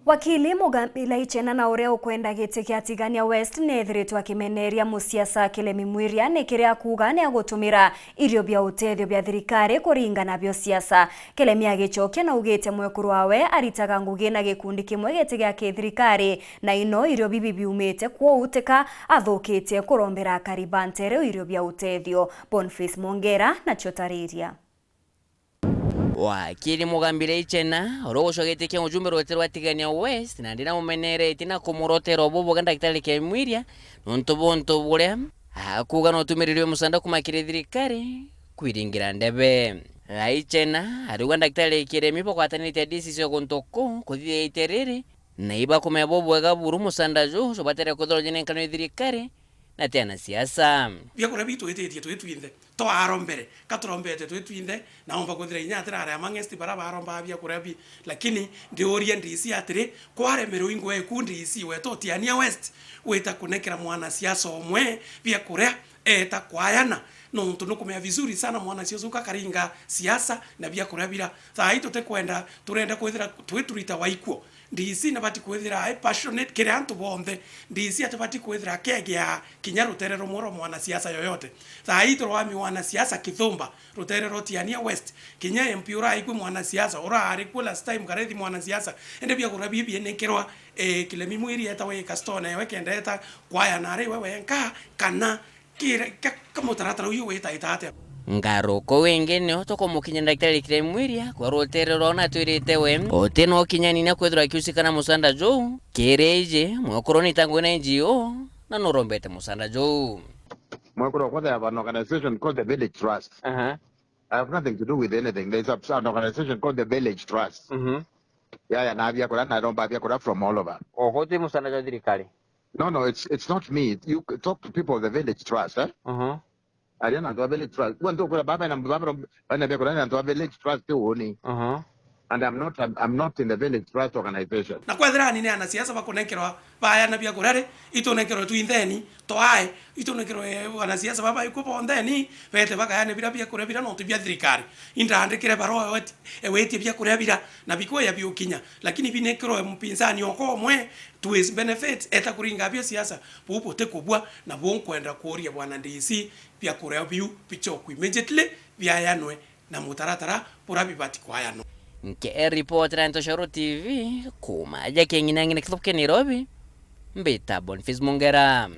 Wakili Mugambi Laichena na urea ukwenda giti kia Tigania West nethiritwa KUMENERIA musiasa Kilemi mwiria nikiria kuga ni agutumira irio bia utethio bia thirikari kuringa na bio siasa. Kilemi agichokia na ugite mwekuru wawe AITAGA NGUGI na gikundi kimwe giti gia thirikari na ino irio bibi biumite kwa uteka athukitie kurombera karibantere irio bia utethio. Boniface Mongera na chotariria. Wakili Mugambi Laichena orogoshogete kia ujumbe rotero wa Tigania West na ndina mumenere tina kumurotero bobo ganda kitali kia mwiria nonto bure akuga no tumiririo musanda kumakire thirikari kwiringira ndebe. Laichena aruganda kitali Kilemi pokwatanite decision gontoko kuthie iterere na iba kumebobo ega buru musanda jo so batere kudorojene nkano thirikari na tena siasa bia kora bitu etetie twetwinde to arombere katurombete twetwinde na omba kuthira inya atirare amangesti bara baromba bia kora bi lakini ndi orient isi atire kware mero ingo ekundi isi weto Tigania West weta kunekera mwana siasa omwe bia kora eta kwayana no tunukumea vizuri sana mwana siasa ukaringa siasa na bia kora bila thaa te kwenda turenda kwethira tweturita waikuo ndisi na bati kwethira passionate kire antu bonthe ndisi atabati kwethira kegea kinya ruterero moro mwana siasa yoyote thaa ito wami mwana siasa kithumba ruterero Tigania West kinya MP ura ikwe mwana siasa ura ari kwa last time karethi mwana siasa ende bia kura bibi nekerwa Kilemi mwiria tawe kastone wekenda eta kwaya nare wewe nka kana kire kama taratara uyu weta itate ngaro ko wengene otoko mukinya daktari Kilemi mwiria kwa roterero na twirite we oteno kinyani na kwethira kiusikana musanda jo kereje mwakoroni tangu na NGO na norombete musanda jo Mwekuru kwa have an organization called the Village Trust. I have nothing to do with anything. There's an organization called the Village Trust. Yeah, na bia kura na romba bia kura from all over. Ohote musanda jo thirikari. No, it's not me. You talk to people of the Village Trust, eh? Ariana to Village Trust. When to kura baba na baba na bia kura na to Village Trust te woni. And I'm not in the Village Trust organization. Na kwethira ni ana siasa bakonekerwa baya na bia kurare itonekerwa twintheni toae itonekerwa ana siasa baba ikupo ndeni bete bakayane bia kura bia no tibia thirikari indandikire baro ewete bia kura bia na biko ya biokinya lakini binekerwa mpinzani okomwe tuwezi benefit eta kuringa bia siasa pupo te kubwa na bonkwenda kuoria bwana ndisi bia kura biu pichoku immediately bia yanwe na mutaratara purabi bati kwa yano nke reporter Ntoshoro TV kuma aja kengina ngine kitopke Nairobi mbita Boniface Mongera.